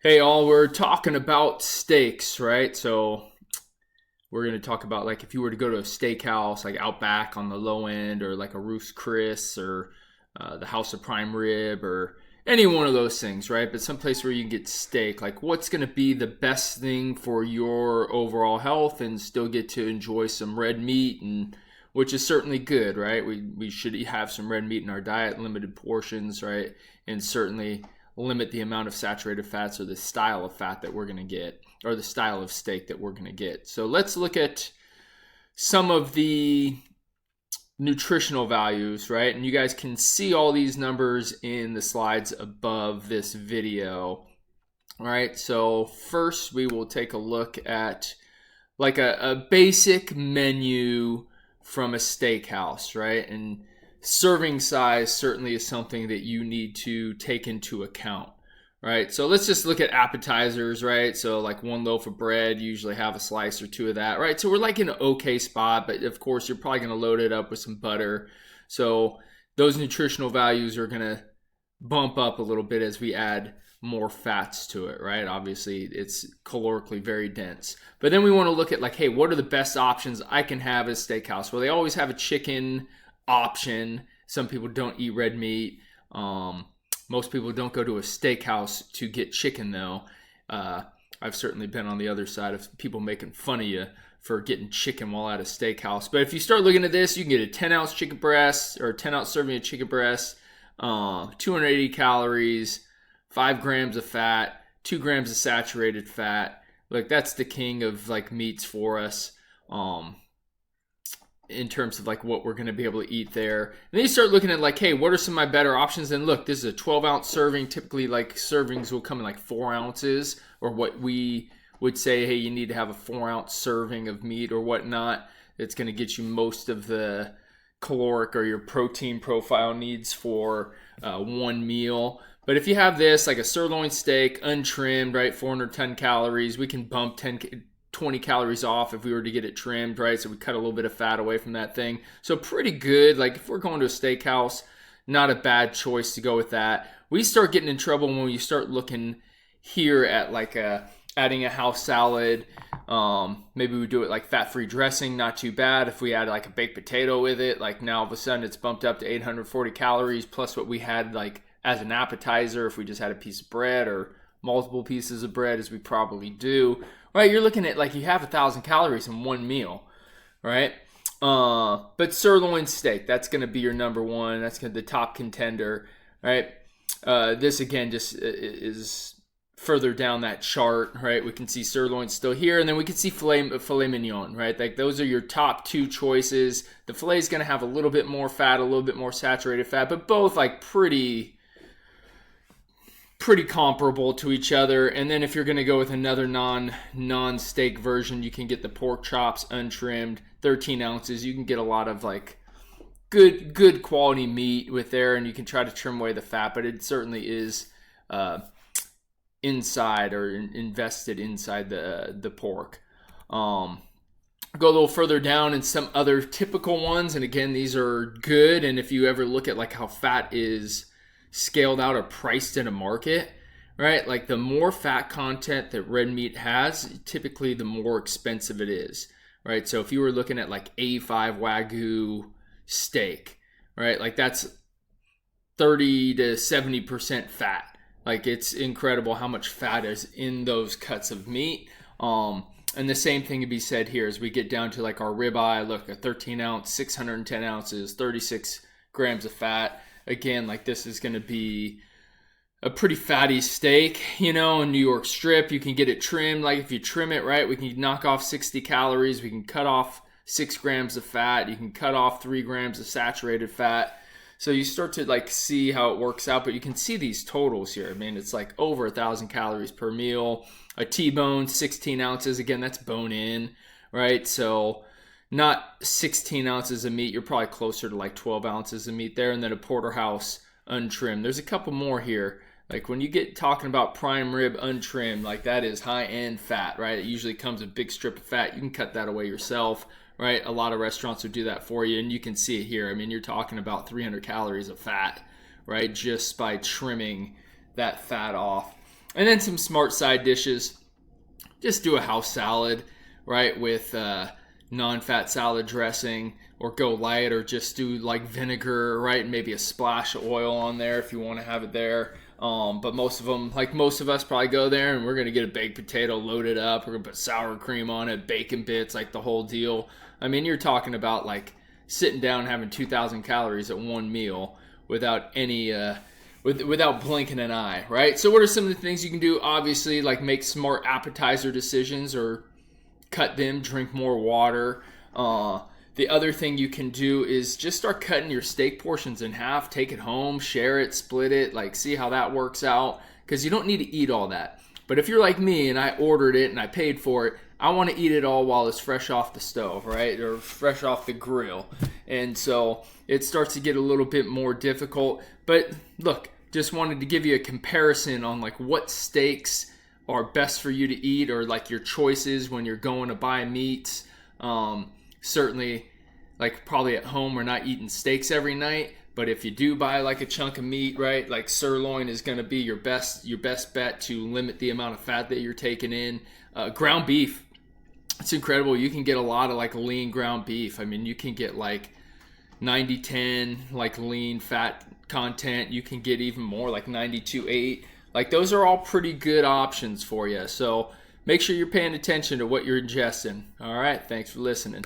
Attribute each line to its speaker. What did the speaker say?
Speaker 1: Hey, all, we're talking about steaks, right? So we're going to talk about like if you were to go to a steakhouse, like Outback on the low end, or like a Ruth's Chris, or the House of Prime Rib, or any one of those things, right? But someplace where you can get steak, like what's going to be the best thing for your overall health and still get to enjoy some red meat, and which is certainly good, right? We should have some red meat in our diet, limited portions, right? And certainly limit the amount of saturated fats or the style of fat that we're going to get, or the style of steak that we're going to get. So let's look at some of the nutritional values, right? And you guys can see all these numbers in the slides above this video. All right, so first we will take a look at like a basic menu from a steakhouse, right? And serving size certainly is something that you need to take into account, right? So let's just look at appetizers, right? So like one loaf of bread, you usually have a slice or two of that, right? So we're like in an okay spot, but of course you're probably going to load it up with some butter. So those nutritional values are going to bump up a little bit as we add more fats to it, right? Obviously it's calorically very dense. But then we want to look at like, hey, what are the best options I can have at a steakhouse? Well, they always have a chicken option. Some people don't eat red meat. Most people don't go to a steakhouse to get chicken, though. I've certainly been on the other side of people making fun of you for getting chicken while at a steakhouse. But if you start looking at this, you can get a 10-ounce chicken breast, or a 10-ounce serving of chicken breast, 280 calories, 5 grams of fat, 2 grams of saturated fat. Like, that's the king of like meats for us. In terms of like what we're going to be able to eat there. And then you start looking at like, hey, what are some of my better options? And look, this is a 12-ounce serving. Typically, like, servings will come in like 4 ounces, or what we would say, hey, you need to have a 4-ounce serving of meat or whatnot. It's going to get you most of the caloric or your protein profile needs for one meal. But if you have this, like a sirloin steak, untrimmed, right, 410 calories, we can bump 20 calories off if we were to get it trimmed, right? So we cut a little bit of fat away from that thing. So pretty good. Like if we're going to a steakhouse, not a bad choice to go with that. We start getting in trouble when you start looking here at like adding a house salad. Maybe we do it like fat-free dressing, not too bad. If we add like a baked potato with it, like now all of a sudden it's bumped up to 840 calories plus what we had like as an appetizer if we just had a piece of bread or multiple pieces of bread, as we probably do. Right, you're looking at like you have 1,000 calories in one meal, right? But sirloin steak, that's going to be your number one. That's going to be the top contender, right? This again just is further down that chart, right? We can see sirloin still here, and then we can see filet mignon, right? Like those are your top two choices. The filet is going to have a little bit more fat, a little bit more saturated fat, but both like pretty comparable to each other. And then if you're going to go with another non-steak version, you can get the pork chops untrimmed, 13 ounces. You can get a lot of like good quality meat with there, and you can try to trim away the fat, but it certainly is inside or invested inside the pork. Go a little further down and some other typical ones, and again, these are good. And if you ever look at like how fat is scaled out or priced in a market, right? Like the more fat content that red meat has, typically the more expensive it is, right? So if you were looking at like A5 Wagyu steak, right? Like that's 30 to 70% fat. Like it's incredible how much fat is in those cuts of meat. And the same thing can be said here as we get down to like our ribeye. Look, a 13-ounce, 610 ounces, 36 grams of fat. Again, like this is going to be a pretty fatty steak, you know, in New York strip. You can get it trimmed. Like if you trim it right, we can knock off 60 calories. We can cut off 6 grams of fat. You can cut off 3 grams of saturated fat. So you start to like see how it works out, but you can see these totals here. I mean, it's like over 1,000 calories per meal. A T-bone, 16 ounces. Again, that's bone in, right? So not 16 ounces of meat. You're probably closer to like 12 ounces of meat there. And then a porterhouse untrimmed. There's a couple more here. Like when you get talking about prime rib untrimmed, like that is high-end fat, right? It usually comes a big strip of fat. You can cut that away yourself, right? A lot of restaurants would do that for you, and you can see it here. I mean, you're talking about 300 calories of fat, right? Just by trimming that fat off. And then some smart side dishes. Just do a house salad, right, with non-fat salad dressing, or go light, or just do like vinegar, right, and maybe a splash of oil on there if you want to have it there. But most of them, like most of us, probably go there and we're going to get a baked potato loaded up. We're going to put sour cream on it, bacon bits, like the whole deal. I mean, you're talking about like sitting down and having 2,000 calories at one meal without any without blinking an eye, right? So what are some of the things you can do? Obviously, like make smart appetizer decisions, or cut them, drink more water. The other thing you can do is just start cutting your steak portions in half, take it home, share it, split it, like see how that works out, because you don't need to eat all that. But if you're like me and I ordered it and I paid for it, I want to eat it all while it's fresh off the stove, right? Or fresh off the grill. And so it starts to get a little bit more difficult. But look, just wanted to give you a comparison on like what steaks are best for you to eat, or like your choices when you're going to buy meats. Certainly, like probably at home we're not eating steaks every night, but if you do buy like a chunk of meat, right, like sirloin is going to be your best bet to limit the amount of fat that you're taking in. Ground beef, it's incredible. You can get a lot of like lean ground beef. I mean, you can get like 90-10 like lean fat content. You can get even more, like 92-8. Like those are all pretty good options for you. So make sure you're paying attention to what you're ingesting. All right, thanks for listening.